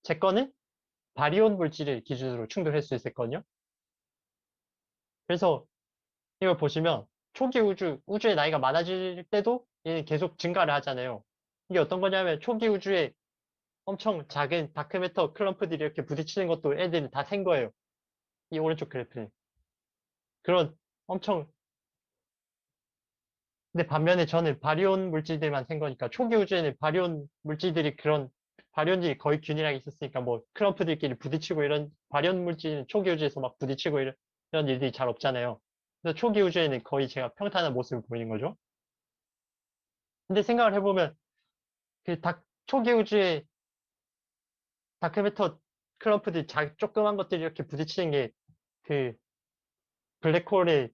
제 거는 바리온 물질을 기준으로 충돌 횟수를 셌거든요. 그래서 이걸 보시면 초기 우주의 나이가 많아질 때도 얘는 계속 증가를 하잖아요. 이게 어떤 거냐면 초기 우주에 엄청 작은 다크매터 클럼프들이 이렇게 부딪히는 것도 애들이 다 센 거예요. 이 오른쪽 그래프는. 그런 엄청, 근데 반면에 저는 바리온 물질들만 센 거니까 초기 우주에는 바리온들이 거의 균일하게 있었으니까 뭐 클럼프들끼리 부딪히고 이런 바리온 물질은 초기 우주에서 막 부딪히고 이런 일들이 잘 없잖아요. 그래서 초기 우주에는 거의 제가 평탄한 모습을 보이는 거죠. 근데 생각을 해보면 초기 우주에 다크매터 클럼프들 조그만 것들이 이렇게 부딪히는 게 그 블랙홀의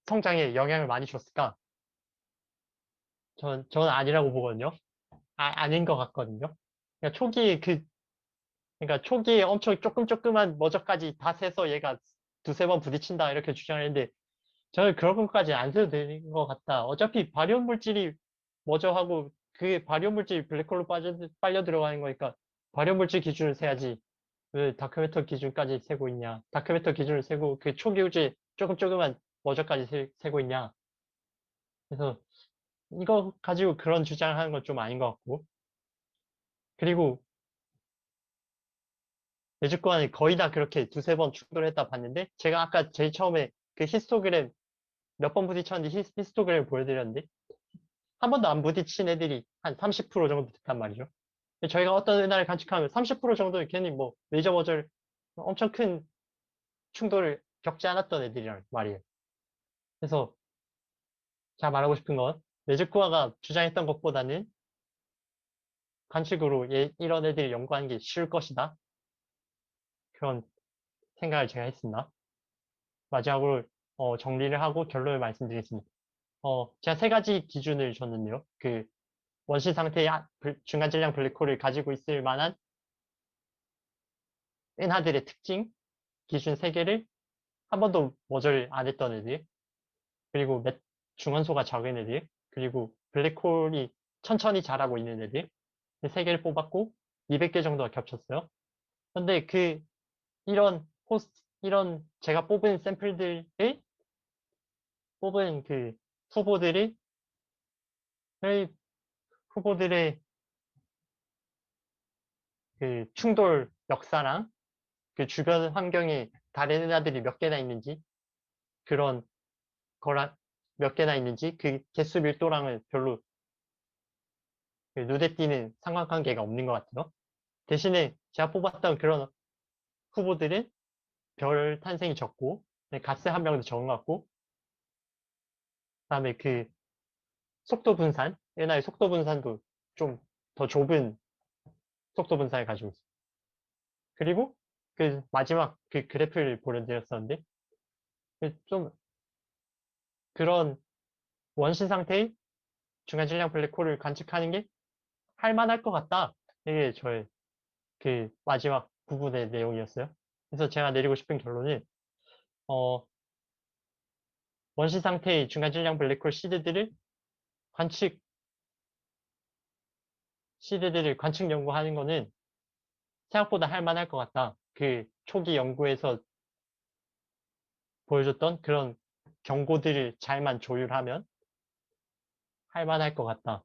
성장에 영향을 많이 줬을까? 저는 아니라고 보거든요. 아닌 것 같거든요. 그러니까 그러니까 초기에 엄청 조금만 머저까지 다 세서 얘가 두세 번 부딪힌다 이렇게 주장을 했는데 저는 그런 것까지 안 세도 되는 것 같다. 어차피 발현 물질이 머저하고 그게 발현 물질이 블랙홀로 빨려 들어가는 거니까 발현 물질 기준을 세야지. 왜 다큐멘터 기준까지 세고 있냐? 다큐멘터 기준을 세고 그 초기 우주에 조금만 머저까지 세고 있냐? 그래서 이거 가지고 그런 주장을 하는 건 좀 아닌 것 같고. 그리고 내주권이 거의 다 그렇게 두세 번 충돌했다 봤는데 제가 아까 제일 처음에 그 히스토그램 몇 번 부딪혔는지 히스토그램을 보여드렸는데 한 번도 안 부딪힌 애들이 한 30% 정도 됐단 말이죠. 저희가 어떤 은하를 관측하면 30% 정도는 괜히 뭐 레이저 버절 엄청 큰 충돌을 겪지 않았던 애들이란 말이에요. 그래서 제가 말하고 싶은 건 레즈쿠아가 주장했던 것보다는 관측으로 이런 애들을 연구하는 게 쉬울 것이다. 그런 생각을 제가 했습니다. 마지막으로 정리를 하고 결론을 말씀드리겠습니다. 제가 세 가지 기준을 줬는데요. 그 원시 상태의 중간 질량 블랙홀을 가지고 있을 만한 은하들의 특징 기준 세 개를 한 번도 머저를 안 했던 애들, 그리고 중원소가 적은 애들, 그리고 블랙홀이 천천히 자라고 있는 애들, 세 개를 뽑았고 200개 정도가 겹쳤어요. 근데 이런 제가 뽑은 그 후보들이, 후보들의 그 충돌 역사랑 그 주변 환경에 다른 은하들이 몇 개나 있는지, 그런 거랑 몇 개나 있는지, 그 개수 밀도랑은 별로 그 눈에 띄는 상관관계가 없는 것 같아요. 대신에 제가 뽑았던 그런 후보들은 별 탄생이 적고, 가스 함량도 적은 것 같고, 그다음에 그 속도 분산, 은하의 속도 분산도 좀 더 좁은 속도 분산을 가지고 있어요. 그리고 그 마지막 그 그래프를 보여드렸었는데, 좀 그런 원시 상태의 중간 질량 블랙홀을 관측하는 게 할만할 것 같다. 이게 저의 그 마지막 부분의 내용이었어요. 그래서 제가 내리고 싶은 결론은, 어, 원시 상태의 중간 질량 블랙홀 관측, 시드들을 관측 연구하는 거는 생각보다 할만할 것 같다. 그 초기 연구에서 보여줬던 그런 경고들을 잘만 조율하면 할만할 것 같다.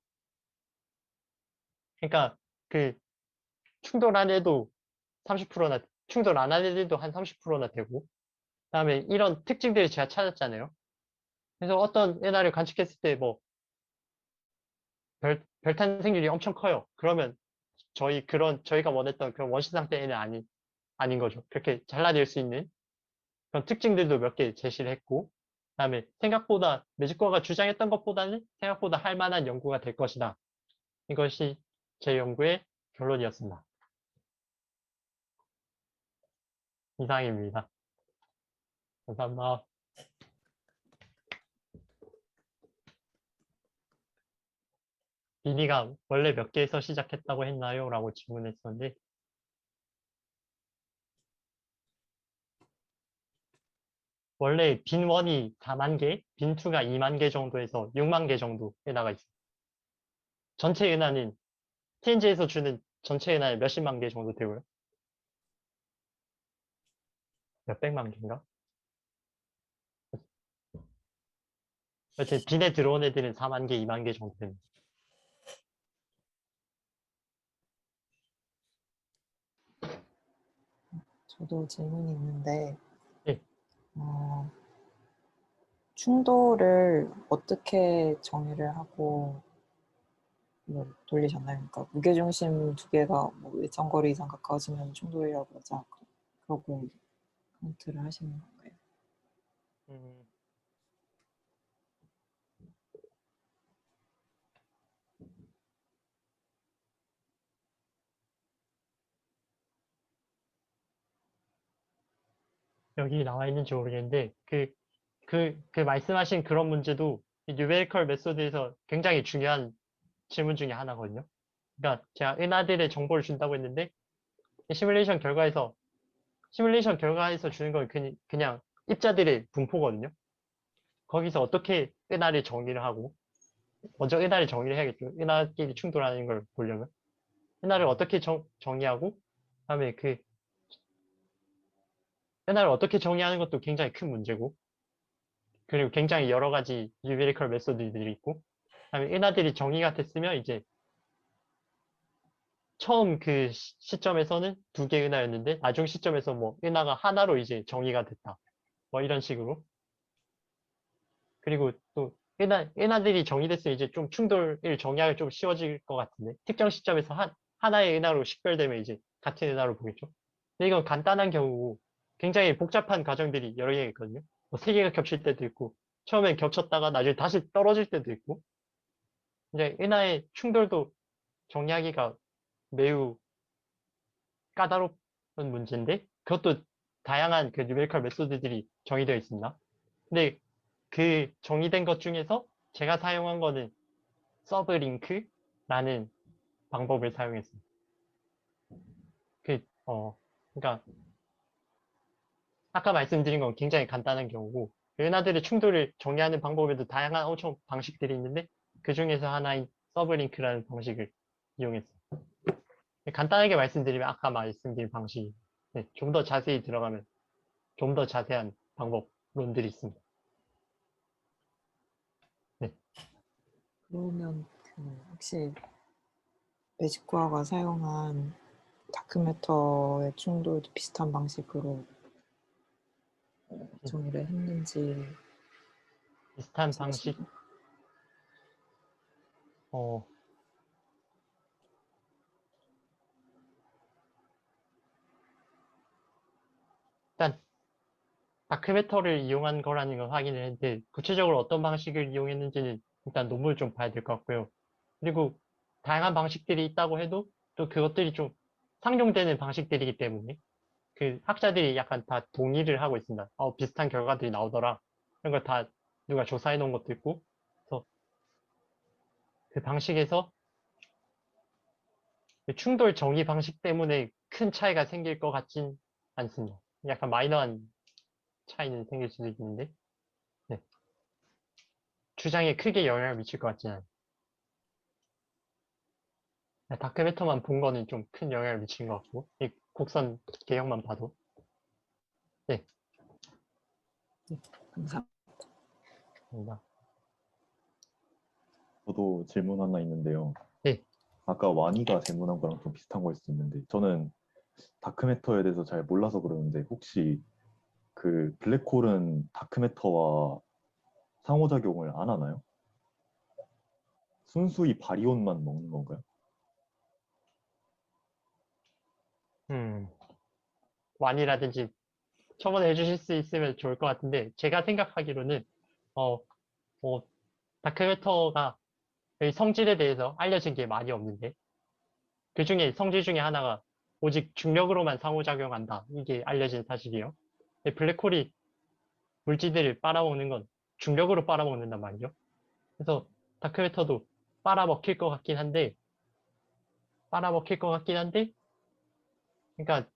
그러니까 그 충돌 안 해도 30%나, 충돌 안 한 애들도 한 30%나 되고, 그다음에 이런 특징들을 제가 찾았잖아요. 그래서 어떤 NR을 관측했을 때 뭐 별탄생률이 엄청 커요. 그러면 저희가 원했던 그런 원시 상태 N은 아닌 거죠. 그렇게 잘라낼 수 있는 그런 특징들도 몇 개 제시를 했고, 그다음에 생각보다 매직거가 주장했던 것보다는 생각보다 할 만한 연구가 될 것이다. 이것이 제 연구의 결론이었습니다. 이상입니다. 감사합니다. 비니가 원래 몇 개에서 시작했다고 했나요? 라고 질문했었는데, 원래 빈1이 4만 개, 빈2가 2만 개 정도에서 6만 개 정도에 나가 있어요. 전체 은하는 TNG에서 주는 전체 은하의 몇십만 개 정도 되고요. 몇백만 개인가? 여튼 빈에 들어온 애들은 4만 개, 2만 개 정도 됩니다. 저도 질문이 있는데, 예, 어, 충돌을 어떻게 정의를 하고 뭐 돌리셨나요? 그러니까 무게중심 두 개가 뭐 일정 거리 이상 가까워지면 충돌이라고 하자. 그러고 카운트를 하시는 건가요? 음, 여기 나와 있는지 모르겠는데, 그 말씀하신 그런 문제도 이 뉴메리컬 메소드에서 굉장히 중요한 질문 중에 하나거든요. 그러니까 제가 은하들의 정보를 준다고 했는데, 시뮬레이션 결과에서 주는 건 그냥 입자들의 분포거든요. 거기서 어떻게 은하를 정의를 하고, 먼저 은하를 정의를 해야겠죠. 은하끼리 충돌하는 걸 보려면. 은하를 어떻게 정의하고, 그다음에 은하를 어떻게 정의하는 것도 굉장히 큰 문제고, 그리고 굉장히 여러 가지 뉴메리컬 메소드들이 있고, 그다음에 은하들이 정의가 됐으면 이제 처음 그 시점에서는 두 개 은하였는데, 나중 시점에서 뭐 은하가 하나로 이제 정의가 됐다. 뭐 이런 식으로. 그리고 또 은하들이 정의됐으면 이제 좀 충돌을 정의하기 좀 쉬워질 것 같은데, 특정 시점에서 하나의 은하로 식별되면 이제 같은 은하로 보겠죠. 근데 이건 간단한 경우고 굉장히 복잡한 과정들이 여러 개가 있거든요. 뭐 세 개가 겹칠 때도 있고, 처음엔 겹쳤다가 나중에 다시 떨어질 때도 있고, 이제 은하의 충돌도 정의하기가 매우 까다로운 문제인데, 그것도 다양한 그 뉴메리컬 메소드들이 정의되어 있습니다. 근데 그 정의된 것 중에서 제가 사용한 거는 서브링크라는 방법을 사용했습니다. 그러니까 아까 말씀드린 건 굉장히 간단한 경우고, 은하들의 충돌을 정의하는 방법에도 다양한 엄청 방식들이 있는데, 그 중에서 하나인 서브링크라는 방식을 이용했어요. 간단하게 말씀드리면 아까 말씀드린 방식이, 네, 좀 더 자세히 들어가면 좀 더 자세한 방법론들이 있습니다. 네. 그러면 그 혹시 매직과가 사용한 다크매터의 충돌도 비슷한 방식으로 정의를 했는지 비슷한 방식, 말씀하시나요? 어, 일단 다크매터를 이용한 거라는 걸 확인을 했는데, 구체적으로 어떤 방식을 이용했는지는 일단 논문을 좀 봐야 될 것 같고요. 그리고 다양한 방식들이 있다고 해도 또 그것들이 좀 상용되는 방식들이기 때문에 그 학자들이 약간 다 동의를 하고 있습니다. 비슷한 결과들이 나오더라. 이런 걸 다 누가 조사해 놓은 것도 있고, 그래서 그 방식에서 그 충돌 정의 방식 때문에 큰 차이가 생길 것 같진 않습니다. 약간 마이너한 차이는 생길 수도 있는데, 네. 주장에 크게 영향을 미칠 것 같지는 않아요. 다크메터만 본 거는 좀 큰 영향을 미친 것 같고, 이 곡선 개형만 봐도. 네, 네, 감사합니다. 뭔가. 저도 질문 하나 있는데요. 네. 아까 와니가 질문한 거랑 좀 비슷한 거일 수 있는데 저는 다크매터에 대해서 잘 몰라서 그러는데 혹시 그 블랙홀은 다크매터와 상호작용을 안 하나요? 순수히 바리온만 먹는 건가요? 완이라든지 첨언해 주실 수 있으면 좋을 것 같은데, 제가 생각하기로는, 어, 뭐, 다크매터가 의 성질에 대해서 알려진 게 많이 없는데, 그 중에 성질 중에 하나가 오직 중력으로만 상호작용한다. 이게 알려진 사실이에요. 근데 블랙홀이 물질들을 빨아먹는 건 중력으로 빨아먹는단 말이죠. 그래서 다크매터도 빨아먹힐 것 같긴 한데, 빨아먹힐 것 같긴 한데, 그러니까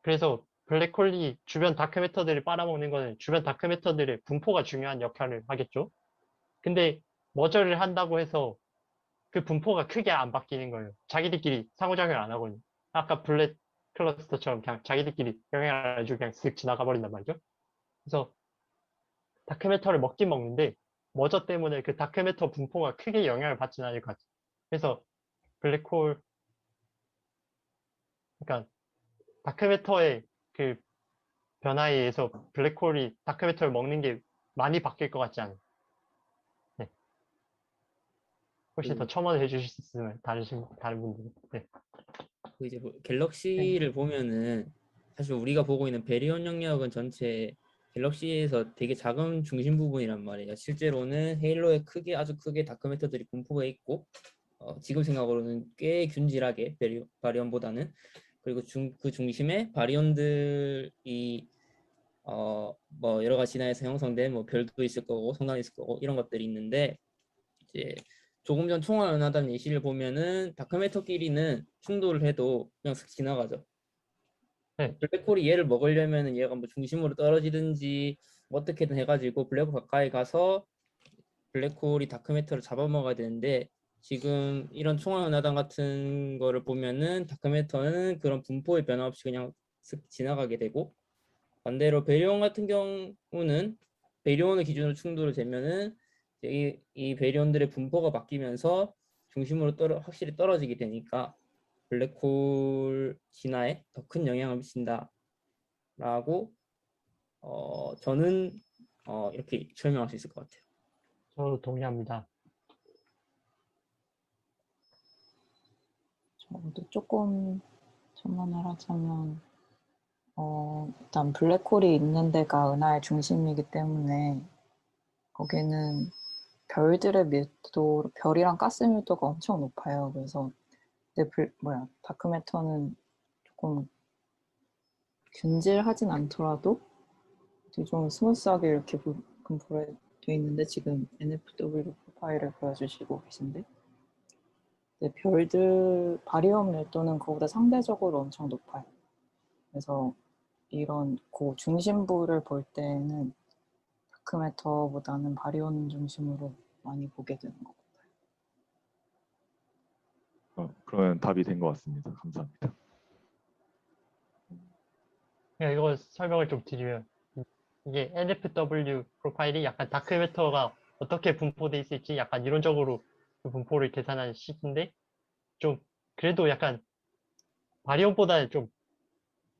그래서 블랙홀이 주변 다크매터들을 빨아먹는 거는 주변 다크매터들의 분포가 중요한 역할을 하겠죠. 근데 머저를 한다고 해서 그 분포가 크게 안 바뀌는 거예요. 자기들끼리 상호작용을 안 하거든요. 아까 블랙 클러스터처럼 그냥 자기들끼리 영향을 안 주고 그냥 쓱 지나가 버린단 말이죠. 그래서 다크매터를 먹긴 먹는데 머저 때문에 그 다크매터 분포가 크게 영향을 받지는 않을 것 같아요. 그래서 블랙홀, 그러니까 다크매터의 그 변화에 의해서 블랙홀이 다크매터를 먹는 게 많이 바뀔 것 같지 않아요. 네. 혹시 더 첨언을 해주실 수 있으면 다른 분들. 네. 이제 뭐 네. 갤럭시를 보면은 사실 우리가 보고 있는 베리온 영역은 전체 갤럭시에서 되게 작은 중심 부분이란 말이에요. 실제로는 헤일로에 아주 크게 다크매터들이 분포가 있고 지금 생각으로는 꽤 균질하게 바리온보다는, 그리고 그 중심에 바리온들이 뭐 여러 가지 진화에서 형성된 뭐 별도 있을 거고 성단이 있을 거고 이런 것들이 있는데, 이제 조금 전 총알연하다는 예시를 보면은 다크매터끼리는 충돌을 해도 그냥 슥 지나가죠. 네. 블랙홀이 얘를 먹으려면은 얘가 뭐 중심으로 떨어지든지 뭐 어떻게든 해가지고 블랙홀 가까이 가서 블랙홀이 다크매터를 잡아먹어야 되는데, 지금 이런 총알연하단 같은 거를 보면은 다크매터는 그런 분포의 변화 없이 그냥 슥 지나가게 되고, 반대로 베리온 같은 경우는 베리온을 기준으로 충돌을 재면은 이 베리온들의 분포가 바뀌면서 중심으로 확실히 떨어지게 되니까 블랙홀 진화에 더 큰 영향을 미친다라고 저는 이렇게 설명할 수 있을 것 같아요. 저도 동의합니다. 저도 조금 첨언을 하자면, 일단 블랙홀이 있는 데가 은하의 중심이기 때문에 거기는 별들의 밀도, 별이랑 가스 밀도가 엄청 높아요. 그래서 다크매터는 조금 균질하진 않더라도 좀 스무스하게 이렇게 분포돼 있는데, 지금 NFW 프로파일을 보여주시고 계신데, 별들 바리온 밀도는 그보다 상대적으로 엄청 높아요. 그래서 이런 중심부를 볼 때는 다크매터보다는 바리온 중심으로 많이 보게 되는 것 같아요. 그러면 답이 된 것 같습니다. 감사합니다. 그냥 이거 설명을 좀 드리면, 이게 NFW 프로파일이 약간 다크매터가 어떻게 분포돼 있을지 약간 이론적으로 그 분포를 계산한 식인데, 좀 그래도 약간 바리온보다는 좀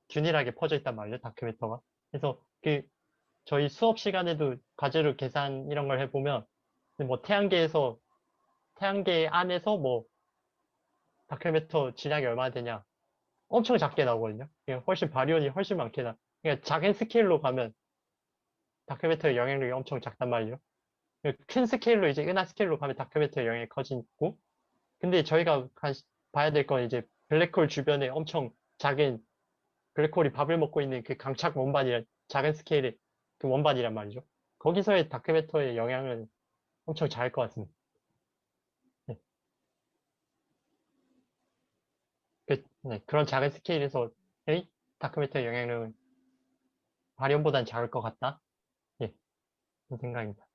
균일하게 퍼져 있단 말이에요, 다크매터가. 그래서 저희 수업 시간에도 과제로 계산 이런 걸 해보면, 뭐 태양계 안에서 뭐 다크매터 질량이 얼마나 되냐, 엄청 작게 나오거든요. 그냥 훨씬 바리온이 훨씬 많게 그러니까 작은 스케일로 가면 다크매터의 영향력이 엄청 작단 말이에요. 큰 스케일로 이제 은하 스케일로 가면 다크매터의 영향이 커지고, 근데 저희가 봐야 될 건 이제 블랙홀 주변에 엄청 작은 블랙홀이 밥을 먹고 있는 그 강착 원반이란 작은 스케일의 그 원반이란 말이죠. 거기서의 다크매터의 영향은 엄청 작을 것 같습니다. 네. 네, 그런 작은 스케일에서의 다크매터의 영향력은 바리온보다는 작을 것 같다. 예, 그런 생각입니다.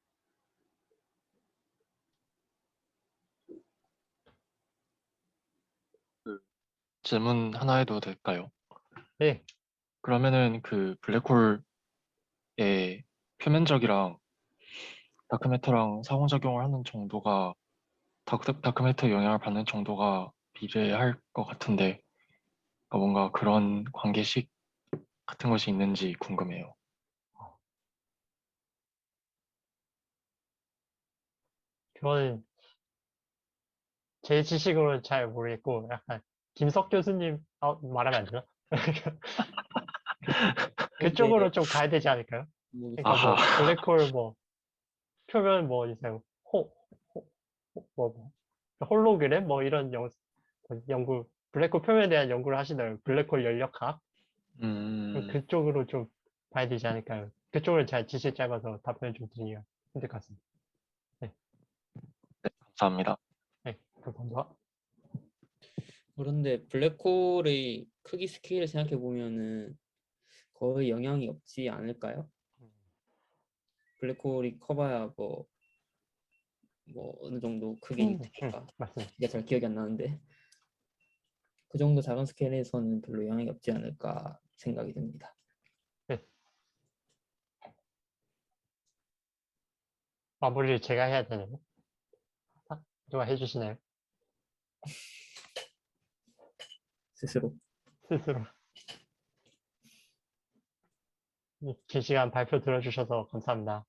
질문 하나 해도 될까요? 네, 그러면은 그 블랙홀의 표면적이랑 다크매터랑 상호작용을 하는 정도가 다크매터 영향을 받는 정도가 비례할 것 같은데 그러니까 뭔가 그런 관계식 같은 것이 있는지 궁금해요. 그거는 제 지식으로는 잘 모르겠고, 약간, 김석 교수님, 말하면 안 되나? 근데 그쪽으로 좀 가야 되지 않을까요? 뭐 그러니까 뭐, 아하. 블랙홀 뭐, 표면 뭐, 이제, 뭐, 홀로그램? 뭐, 이런 연구, 블랙홀 표면에 대한 연구를 하시나요? 블랙홀 연력학? 그쪽으로 좀 봐야 되지 않을까요? 그쪽은 잘 지식이 짧아서 답변을 좀 드리기가 힘들 것 같습니다. 네, 감사합니다. 네, 감사합니다. 그런데 블랙홀의 크기 스케일을 생각해 보면은 거의 영향이 없지 않을까요? 블랙홀이 커봐야 뭐 어느 정도 크기일 테니까 맞습니다. 제가 잘 기억이 안 나는데 그 정도 작은 스케일에서는 별로 영향이 없지 않을까 생각이 듭니다. 네, 마무리를 제가 해야 되나요? 누가 해주시나요? 스스로. 스스로. 이 시간 발표 들어주셔서 감사합니다.